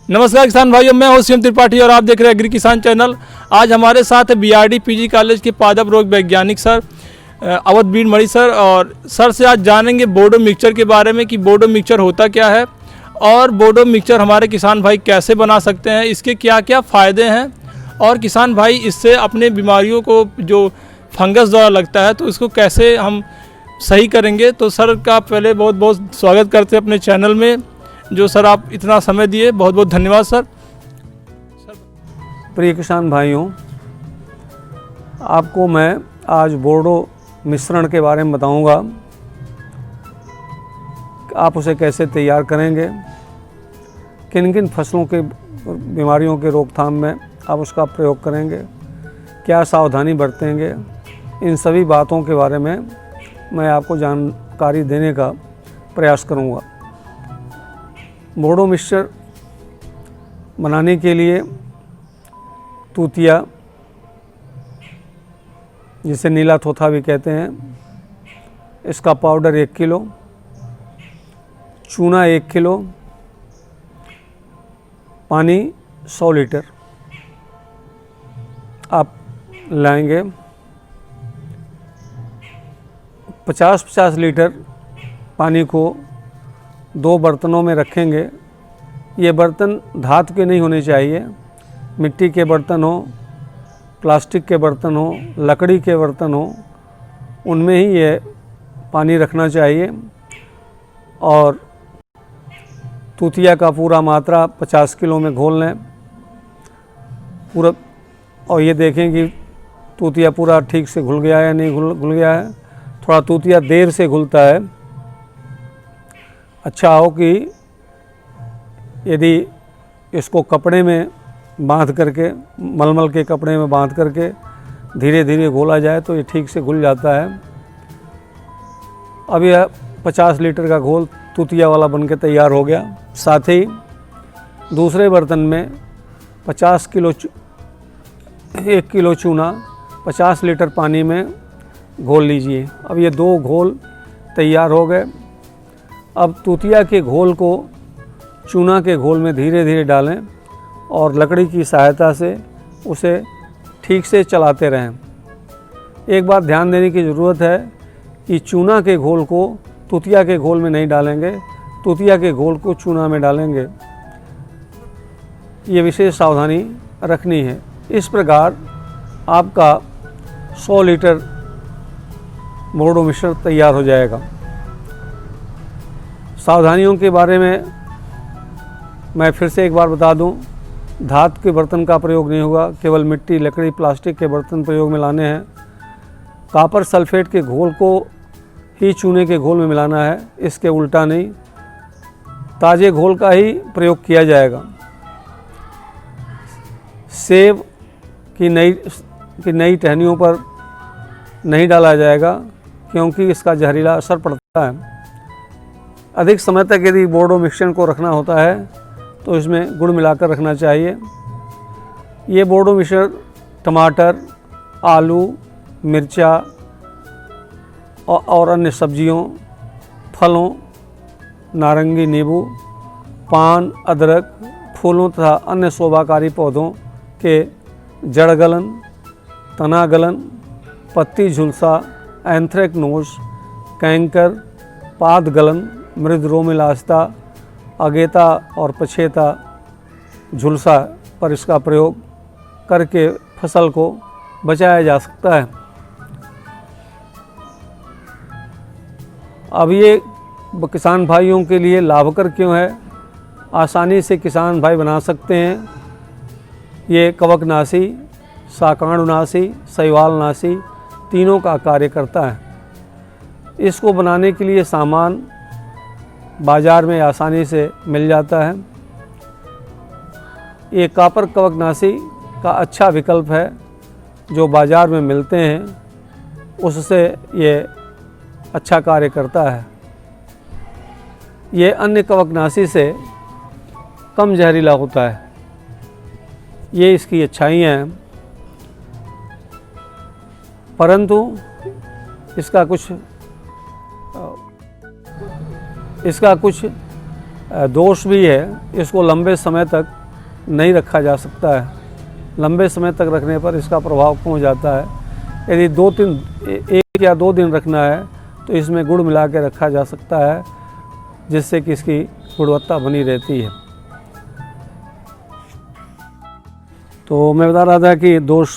नमस्कार किसान भाइयों, मैं हूं सीएम त्रिपाठी और आप देख रहे हैं एग्री किसान चैनल। आज हमारे साथ है बीआरडी पीजी कॉलेज के पादप रोग वैज्ञानिक सर अवधवीर मणि सर। और सर से आज जानेंगे बोडो मिक्सचर के बारे में कि बोडो मिक्सचर होता क्या है और बोडो मिक्सचर हमारे किसान भाई कैसे बना सकते हैं, इसके क्या क्या फ़ायदे हैं और किसान भाई इससे अपने बीमारियों को जो फंगस द्वारा लगता है तो इसको कैसे हम सही करेंगे। तो सर का पहले बहुत बहुत स्वागत करते हैं अपने चैनल में, जो सर आप इतना समय दिए, बहुत बहुत धन्यवाद सर। प्रिय किसान भाइयों, आपको मैं आज बोडो मिश्रण के बारे में बताऊंगा। आप उसे कैसे तैयार करेंगे, किन किन फसलों के बीमारियों के रोकथाम में आप उसका प्रयोग करेंगे, क्या सावधानी बरतेंगे, इन सभी बातों के बारे में मैं आपको जानकारी देने का प्रयास करूंगा। बोडो मिक्सचर बनाने के लिए तूतिया, जिसे नीला थोथा भी कहते हैं, इसका पाउडर 1 किलो, चूना 1 किलो, पानी 100 लीटर आप लाएंगे। 50-50 लीटर पानी को 2 बर्तनों में रखेंगे। ये बर्तन धातु के नहीं होने चाहिए, मिट्टी के बर्तन हो, प्लास्टिक के बर्तन हो, लकड़ी के बर्तन हो, उनमें ही ये पानी रखना चाहिए। और तूतिया का पूरा मात्रा 50 किलो में घोल लें पूरा। और ये देखें कि तूतिया पूरा ठीक से घुल गया है या नहीं घुल गया है। थोड़ा तूतिया देर से घुलता है। अच्छा हो कि यदि इसको कपड़े में बांध करके, मलमल के कपड़े में बांध करके धीरे धीरे घोला जाए तो ये ठीक से घुल जाता है। अब यह 50 लीटर का घोल तूतिया वाला बनके तैयार हो गया। साथ ही दूसरे बर्तन में 1 किलो चूना 50 लीटर पानी में घोल लीजिए। अब ये 2 घोल तैयार हो गए। अब तूतिया के घोल को चूना के घोल में धीरे धीरे डालें और लकड़ी की सहायता से उसे ठीक से चलाते रहें। एक बात ध्यान देने की ज़रूरत है कि चूना के घोल को तूतिया के घोल में नहीं डालेंगे, तूतिया के घोल को चूना में डालेंगे। ये विशेष सावधानी रखनी है। इस प्रकार आपका 100 लीटर बोडो मिश्रण तैयार हो जाएगा। सावधानियों के बारे में मैं फिर से एक बार बता दूं, धातु के बर्तन का प्रयोग नहीं होगा, केवल मिट्टी, लकड़ी, प्लास्टिक के बर्तन प्रयोग में लाने हैं। कॉपर सल्फेट के घोल को ही चूने के घोल में मिलाना है, इसके उल्टा नहीं। ताज़े घोल का ही प्रयोग किया जाएगा। सेब की नई टहनियों पर नहीं डाला जाएगा, क्योंकि इसका जहरीला असर पड़ता है। अधिक समय तक यदि बोडो मिक्सचर को रखना होता है तो इसमें गुड़ मिलाकर रखना चाहिए। ये बोडो मिक्सचर टमाटर, आलू, मिर्चा और अन्य सब्जियों, फलों, नारंगी, नींबू, पान, अदरक, फूलों तथा अन्य शोभाकारी पौधों के जड़ गलन, तना गलन, पत्ती झुलसा, एंथ्रेक्नोज, कैंकर, पाद गलन, मृद रोमिलास्ता, अगेता और पछेता झुलसा पर इसका प्रयोग करके फसल को बचाया जा सकता है। अब ये किसान भाइयों के लिए लाभकर क्यों है, आसानी से किसान भाई बना सकते हैं। ये कवकनाशी, शाकाणुनाशी, शैवालनाशी तीनों का कार्य करता है। इसको बनाने के लिए सामान बाज़ार में आसानी से मिल जाता है। ये कॉपर कवकनाशी का अच्छा विकल्प है जो बाज़ार में मिलते हैं, उससे ये अच्छा कार्य करता है। ये अन्य कवकनाशी से कम जहरीला होता है। ये इसकी अच्छाइयाँ हैं, परंतु इसका कुछ दोष भी है, इसको लंबे समय तक नहीं रखा जा सकता है। लंबे समय तक रखने पर इसका प्रभाव कम हो जाता है। यदि 1 या 2 दिन रखना है तो इसमें गुड़ मिला के रखा जा सकता है, जिससे कि इसकी गुणवत्ता बनी रहती है। तो मैं बता रहा था कि दोष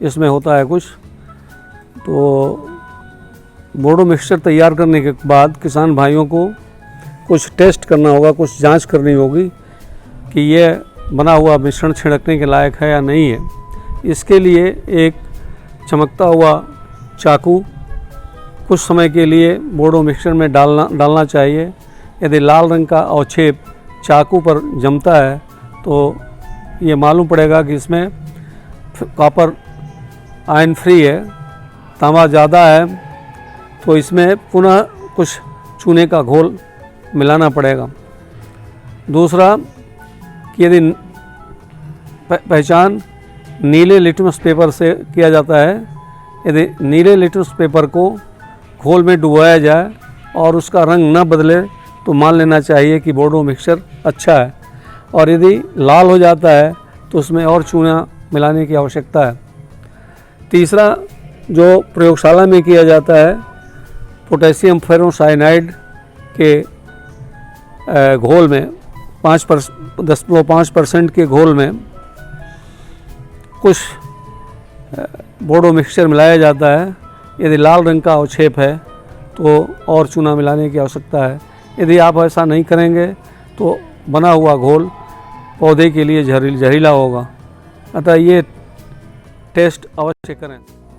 इसमें होता है कुछ। तो बोडो मिक्सचर तैयार करने के बाद किसान भाइयों को कुछ टेस्ट करना होगा, कुछ जांच करनी होगी कि ये बना हुआ मिश्रण छिड़कने के लायक है या नहीं है। इसके लिए एक चमकता हुआ चाकू कुछ समय के लिए बोडो मिक्सचर में डालना चाहिए। यदि लाल रंग का अवक्षेप चाकू पर जमता है तो ये मालूम पड़ेगा कि इसमें कॉपर आयन फ्री है। तांबा ज़्यादा है तो इसमें पुनः कुछ चूने का घोल मिलाना पड़ेगा। दूसरा कि यदि पहचान नीले लिटमस पेपर से किया जाता है। यदि नीले लिटमस पेपर को घोल में डुबोया जाए और उसका रंग न बदले तो मान लेना चाहिए कि बोडो मिक्सचर अच्छा है। और यदि लाल हो जाता है तो उसमें और चूना मिलाने की आवश्यकता है। तीसरा जो प्रयोगशाला में किया जाता है, पोटेशियम फेरोसाइनाइड के घोल में 10.5% के घोल में कुछ बोडो मिक्सचर मिलाया जाता है। यदि लाल रंग का अवक्षेप है तो और चूना मिलाने की आवश्यकता है। यदि आप ऐसा नहीं करेंगे तो बना हुआ घोल पौधे के लिए जहरीला होगा। अतः ये टेस्ट अवश्य करें।